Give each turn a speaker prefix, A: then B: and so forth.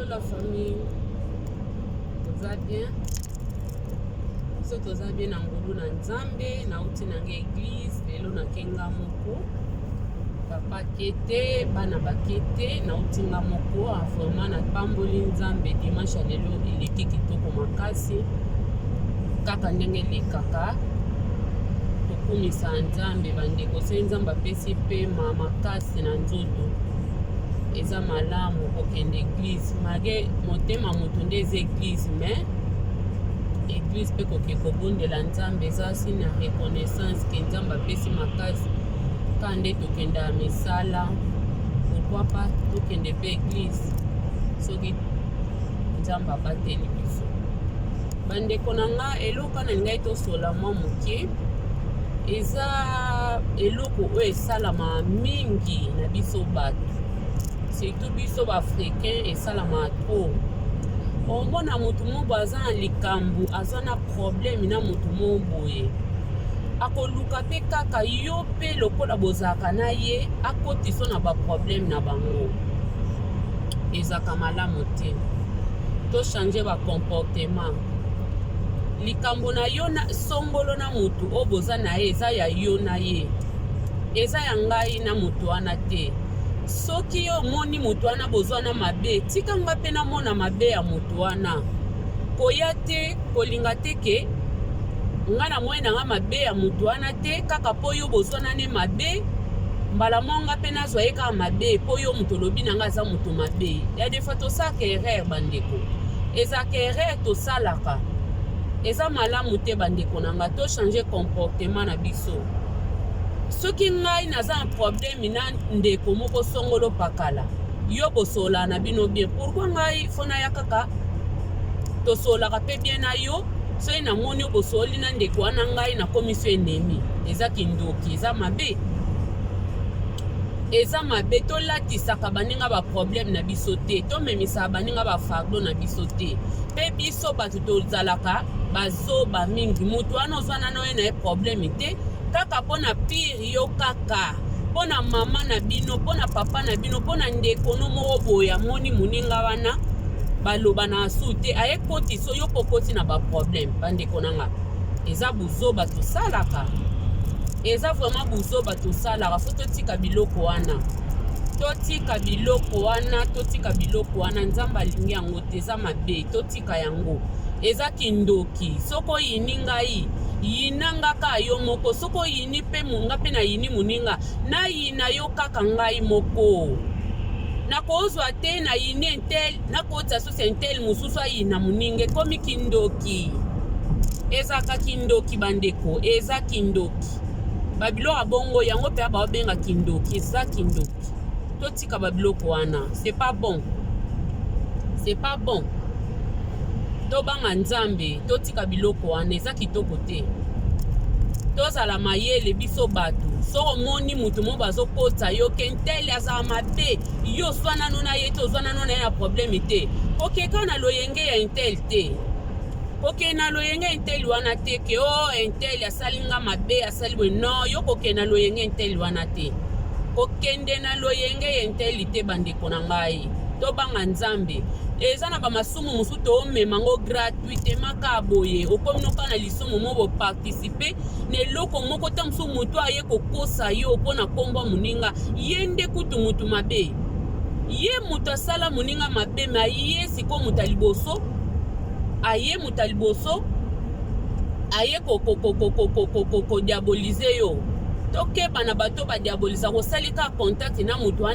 A: Hello la famille, vous allez bien? Vous allez bien ngulu na nzambe na uti na église lelo na kenga moko papa kete bana bakete na uti nga moko vraiment na pamboli nzambe dimanche lelo eleki kitoko makasi kaka ndenge lekaka tokumisa nzambe bandeko se nzambe apesi pe makasi na nzoto eza malamu kokende église mage motema moto nde eza église mais église pe koke kobondela nzambe eza si na reconnaissance ke nzambe apesi makasi ka nde tokenda misala pourquoi pas tokende pe église soki nzambe abateli biso bandeko na nga eloko na ngai tosola mwa moke eza eloko oyo esalama mingi na biso bato surtout biso baafricain esalama trop omona motu moko aza na likambo aza na problème na motu moko boye akoluka pe kaka yo pe lokola bozalaka na ye akotiso na baproblème na bango ezaka malamu te tochange bacomportement likambo na yo na songolo na motu oyo boza na ye eza ya yo na ye eza ya ngai na motu wana te soki yo moni motu wana bozwana mabe tika nga pe namona mabe ya motu wana koya te kolinga te ke nga na moye na nga mabe ya motu wana te kaka po yo bozwana ne mabe mbala monga pe nazwa ye kaka mabe po yo moto lobi na nga aza moto mabe ya defa tosaka erreur bandeko ezaka erreur tosalaka eza malamu te bandeko na nga to changer comportement na biso soki ngai naza un problème na ndeko moko songolo pakala yo bosola na bino bien pourquoi ngai fona ya kaka tosolaka pe bien na yo soki na moni bosoli na ndeko wana ngai na komisio enemi eza kindoki eza mabe tolatisaka baninga ba problème na biso te tomemisaka baninga ba fardo na biso te pe biso bato tozalaka bazoba mingi mutu wana ozwana na ye na ye problème te kaka pona pire yo kaka pona mama na bino pona papa na bino pona ndeko no moko boya moni muninga wana baloba na asu te aye koti so yo pokoti na ba problème bandeko nanga eza buzoba tosalaka eza vraiment buzoba tosalaka fo totika biloko wana totika biloko wana nzamba alingi yango te eza mabe totika yango eza kindoki soko yini ngai yinanga ka yo moko soko yini pe munga pe na yini muninga na yina yo kaka ngai moko nakozwa te na yini entel nakota so sentel mususu ayina muninge komi kindoki eza ka kindoki bandeko eza kindoki babiloko bongo yango pe babenga kindoki eza kindoki totika babiloko wana c'est pas bon tobanga nzambe totika biloko wana eza kitoko te tozala mayele biso bato soko moni mutu mo bazokota yo kentele azala mabe yo swana nona ye te ozwana nona ye na problème te okeka na loyenge ya intel te koke na loyenge intel wana te ke o intel asalinga mabe asaliwe no yo koke na loyenge intel wana te kokende na loyenge ya intel te bandeko na ngai tobanga nzambe eza na bamasumu musu toomema gratuitement ka boye okominoka na lisumu mo boparticipe na eloko moko ta musu mutu aye kokosa yo mpona kombo muninga ye nde kutu mutu mabe ye mutu asala muninga mabe ma ye siko mutu aliboso aye ko diabolize yo tokeba na bato ba diaboliza kosalika contact na mutu